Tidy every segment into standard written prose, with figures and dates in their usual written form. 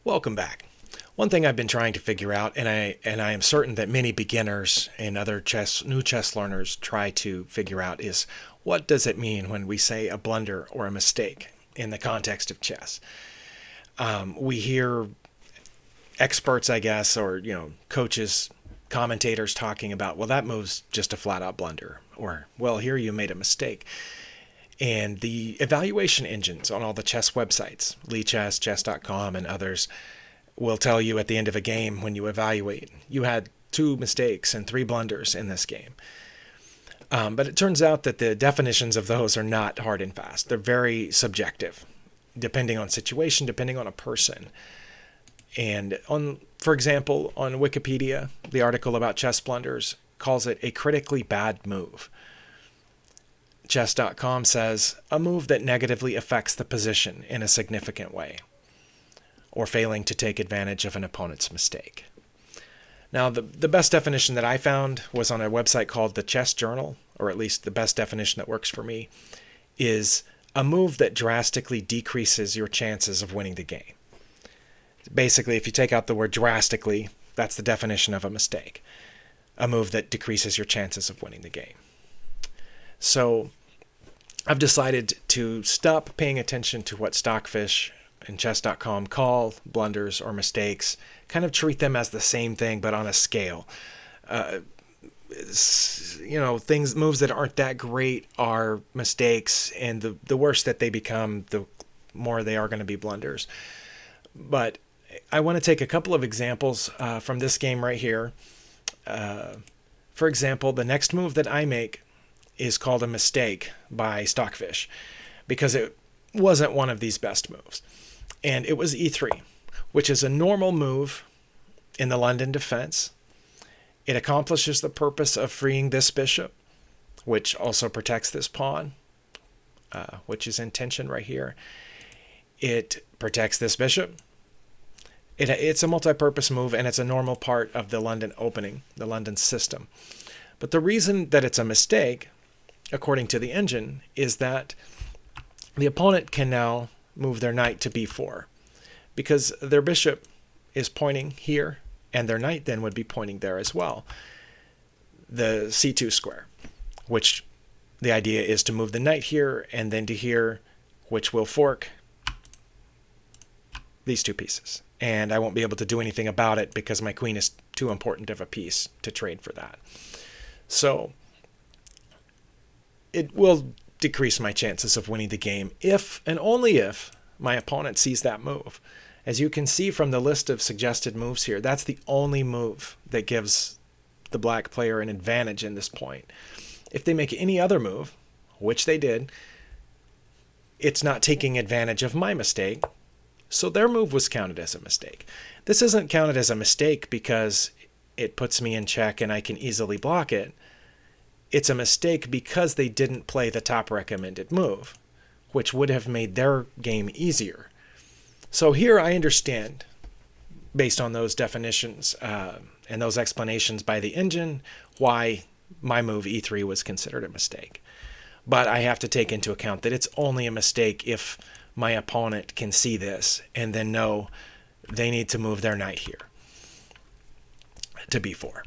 Welcome back. One thing I've been trying to figure out, and I am certain that many beginners and other new chess learners try to figure out, is what does it mean when we say a blunder or a mistake in the context of chess? We hear experts, I guess, or coaches, commentators talking about, well, that move's just a flat-out blunder, or well, here you made a mistake. And the evaluation engines on all the chess websites, Lichess, chess.com, and others, will tell you at the end of a game when you evaluate, you had 2 mistakes and 3 blunders in this game. But it turns out that the definitions of those are not hard and fast. They're very subjective, depending on situation, depending on a person. And for example, on Wikipedia, the article about chess blunders calls it a critically bad move. Chess.com says, a move that negatively affects the position in a significant way, or failing to take advantage of an opponent's mistake. Now, the best definition that I found was on a website called the Chess Journal, or at least the best definition that works for me, is a move that drastically decreases your chances of winning the game. Basically, if you take out the word drastically, that's the definition of a mistake. A move that decreases your chances of winning the game. So I've decided to stop paying attention to what Stockfish and chess.com call blunders or mistakes, kind of treat them as the same thing, but on a scale. Moves that aren't that great are mistakes, and the worse that they become, the more they are going to be blunders. But I want to take a couple of examples from this game right here. For example, the next move that I make is called a mistake by Stockfish because it wasn't one of these best moves. And it was e3, which is a normal move in the London defense. It accomplishes the purpose of freeing this bishop, which also protects this pawn, which is in tension right here. It protects this bishop. It's a multi-purpose move, and it's a normal part of the London opening, the London system. But the reason that it's a mistake, according to the engine, is that the opponent can now move their knight to b4 because their bishop is pointing here, and their knight then would be pointing there as well. The c2 square, which the idea is to move the knight here and then to here, which will fork these 2 pieces. And I won't be able to do anything about it because my queen is too important of a piece to trade for that. So it will decrease my chances of winning the game if and only if my opponent sees that move. As you can see from the list of suggested moves here, that's the only move that gives the black player an advantage in this point. If they make any other move, which they did, it's not taking advantage of my mistake, so their move was counted as a mistake. This isn't counted as a mistake because it puts me in check and I can easily block it. It's a mistake because they didn't play the top recommended move, which would have made their game easier. So here I understand, based on those definitions and those explanations by the engine, why my move e3 was considered a mistake. But I have to take into account that it's only a mistake if my opponent can see this and then know they need to move their knight here to b4.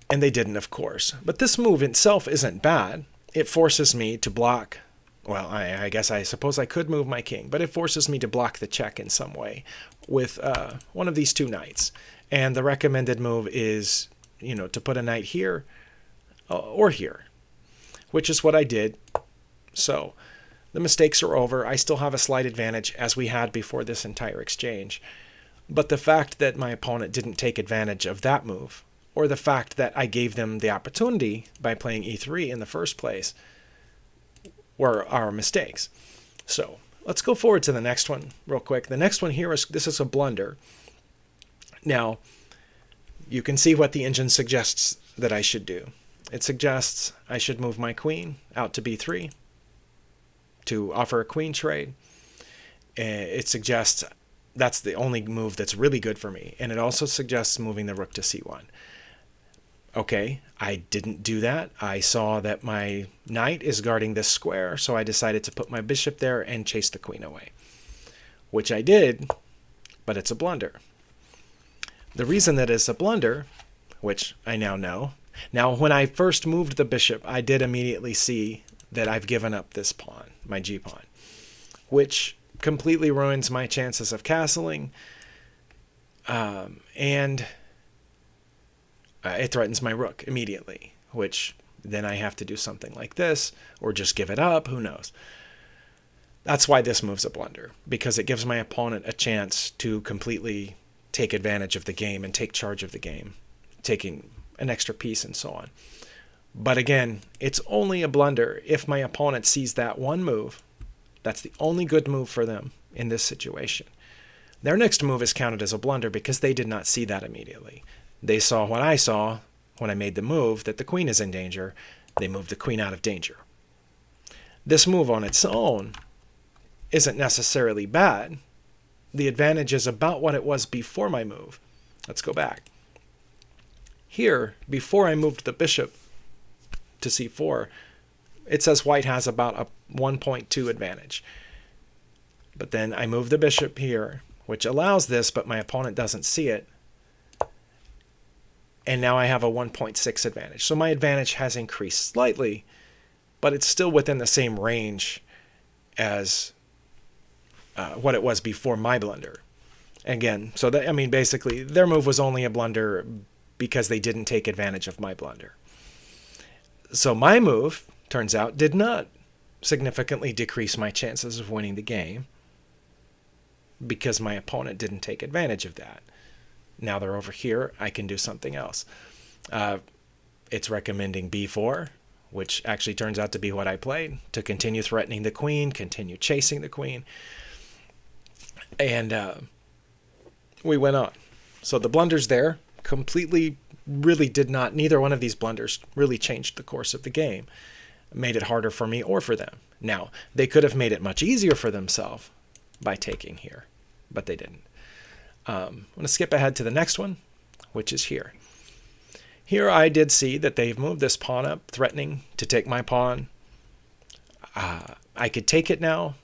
And they didn't, of course. But this move itself isn't bad. It forces me to block. Well, I suppose I could move my king, but it forces me to block the check in some way with one of these 2 knights. And the recommended move is, to put a knight here or here, which is what I did. So the mistakes are over. I still have a slight advantage as we had before this entire exchange. But the fact that my opponent didn't take advantage of that move, or the fact that I gave them the opportunity by playing e3 in the first place, were our mistakes. So let's go forward to the next one real quick. The next one here this is a blunder. Now, you can see what the engine suggests that I should do. It suggests I should move my queen out to b3 to offer a queen trade. It suggests that's the only move that's really good for me. And it also suggests moving the rook to c1. Okay, I didn't do that. I saw that my knight is guarding this square, so I decided to put my bishop there and chase the queen away, which I did but it's a blunder. The reason that it's a blunder, which I now know. Now, when I first moved the bishop, I did immediately see that I've given up this pawn, my g-pawn, which completely ruins my chances of castling, and it threatens my rook immediately, which then I have to do something like this, or just give it up, who knows. That's why this move's a blunder, because it gives my opponent a chance to completely take advantage of the game and take charge of the game, taking an extra piece and so on. But again, it's only a blunder if my opponent sees that one move. That's the only good move for them in this situation. Their next move is counted as a blunder because they did not see that immediately. They saw what I saw when I made the move, that the queen is in danger. They moved the queen out of danger. This move on its own isn't necessarily bad. The advantage is about what it was before my move. Let's go back. Here, before I moved the bishop to c4, it says white has about a 1.2 advantage. But then I move the bishop here, which allows this, but my opponent doesn't see it. And now I have a 1.6 advantage. So my advantage has increased slightly, but it's still within the same range as what it was before my blunder. Again, so that, I mean, basically, their move was only a blunder because they didn't take advantage of my blunder. So my move, turns out, did not significantly decrease my chances of winning the game because my opponent didn't take advantage of that. Now they're over here, I can do something else. It's recommending b4, which actually turns out to be what I played, to continue threatening the queen, continue chasing the queen. And we went on. So the blunders there completely really did not, neither one of these blunders really changed the course of the game, made it harder for me or for them. Now, they could have made it much easier for themselves by taking here, but they didn't. I'm going to skip ahead to the next one, which is here. Here I did see that they've moved this pawn up, threatening to take my pawn. I could take it now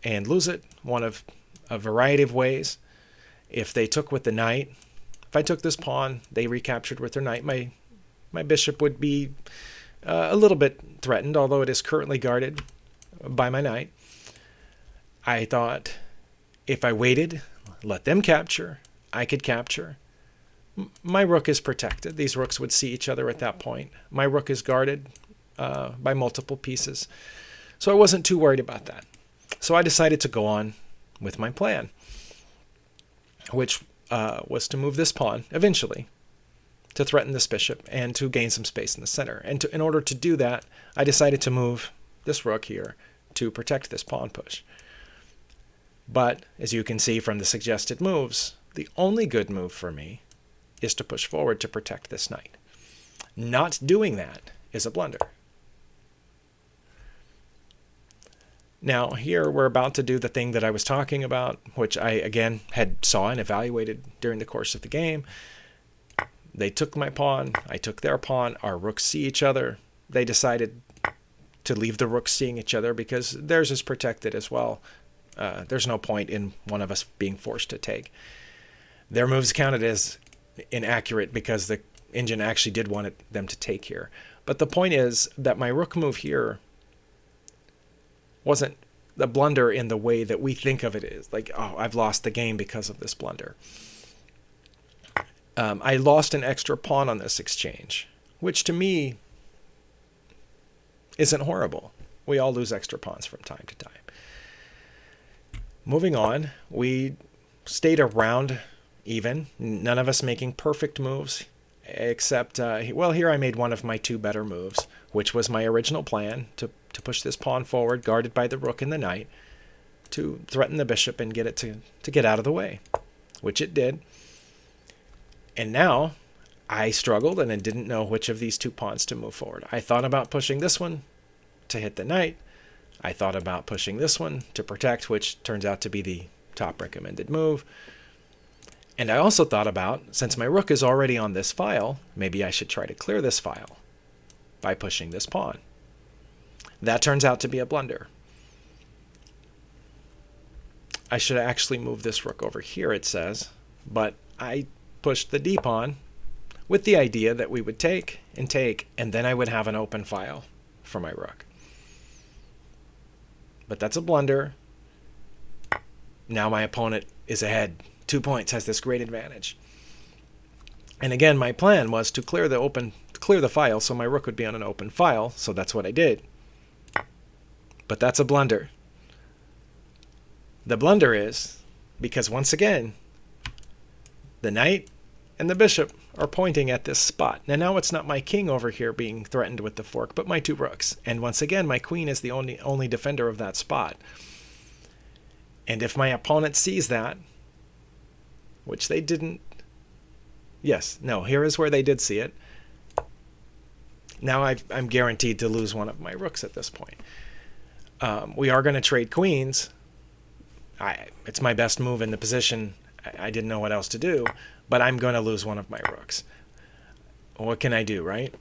and lose it, one of a variety of ways. If they took with the knight, if I took this pawn, they recaptured with their knight, my bishop would be a little bit threatened, although it is currently guarded by my knight. I thought if I waited, let them capture, I could capture. My rook is protected. These rooks would see each other at that point. My rook is guarded by multiple pieces. So I wasn't too worried about that. So I decided to go on with my plan, which was to move this pawn eventually to threaten this bishop and to gain some space in the center. And in order to do that, I decided to move this rook here to protect this pawn push. But as you can see from the suggested moves, the only good move for me is to push forward to protect this knight. Not doing that is a blunder. Now here we're about to do the thing that I was talking about, which I again had saw and evaluated during the course of the game. They took my pawn, I took their pawn, our rooks see each other. They decided to leave the rooks seeing each other because theirs is protected as well. There's no point in one of us being forced to take. Their moves counted as inaccurate because the engine actually did want them to take here. But the point is that my rook move here wasn't the blunder in the way that we think of it is. Like, oh, I've lost the game because of this blunder. I lost an extra pawn on this exchange, which to me isn't horrible. We all lose extra pawns from time to time. Moving on, we stayed around even, none of us making perfect moves, except, well, here I made one of my two better moves, which was my original plan to push this pawn forward, guarded by the rook and the knight, to threaten the bishop and get it to get out of the way, which it did. And now I struggled and I didn't know which of these two pawns to move forward. I thought about pushing this one to hit the knight. I thought about pushing this one to protect, which turns out to be the top recommended move. And I also thought about, since my rook is already on this file, maybe I should try to clear this file by pushing this pawn. That turns out to be a blunder. I should actually move this rook over here, it says. But I pushed the d pawn with the idea that we would take, and then I would have an open file for my rook. But that's a blunder. Now my opponent is ahead. 2 points, has this great advantage. And again, my plan was to clear the file so my rook would be on an open file, so that's what I did. But that's a blunder. The blunder is because, once again, the knight and the bishop are pointing at this spot. Now it's not my king over here being threatened with the fork, but my 2 rooks. And once again, my queen is the only defender of that spot. And if my opponent sees that, which they didn't, yes, no, here is where they did see it. Now I'm guaranteed to lose one of my rooks at this point. We are going to trade queens. It's my best move in the position. I didn't know what else to do, but I'm going to lose one of my rooks. What can I do, right?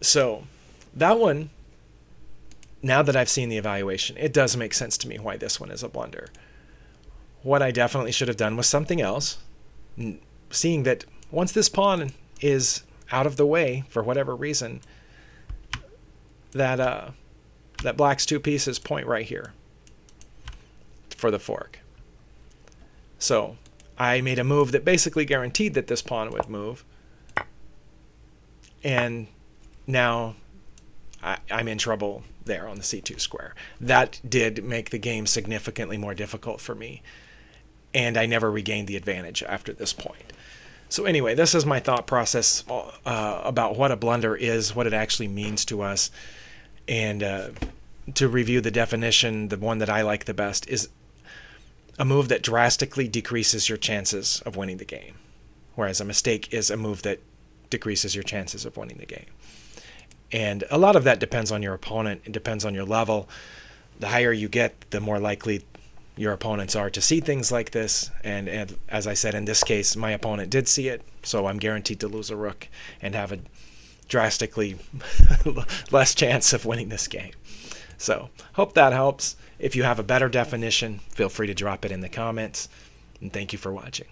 So that one, now that I've seen the evaluation, it does make sense to me why this one is a blunder. What I definitely should have done was something else, seeing that once this pawn is out of the way for whatever reason, that black's 2 pieces point right here for the fork. So I made a move that basically guaranteed that this pawn would move. And now I'm in trouble there on the c2 square. That did make the game significantly more difficult for me. And I never regained the advantage after this point. So anyway, this is my thought process about what a blunder is, what it actually means to us. And to review the definition, the one that I like the best is a move that drastically decreases your chances of winning the game, whereas a mistake is a move that decreases your chances of winning the game. And a lot of that depends on your opponent. It depends on your level. The higher you get, the more likely your opponents are to see things like this. And as I said, in this case, my opponent did see it, so I'm guaranteed to lose a rook and have a drastically less chance of winning this game. So hope that helps. If you have a better definition, feel free to drop it in the comments. And thank you for watching.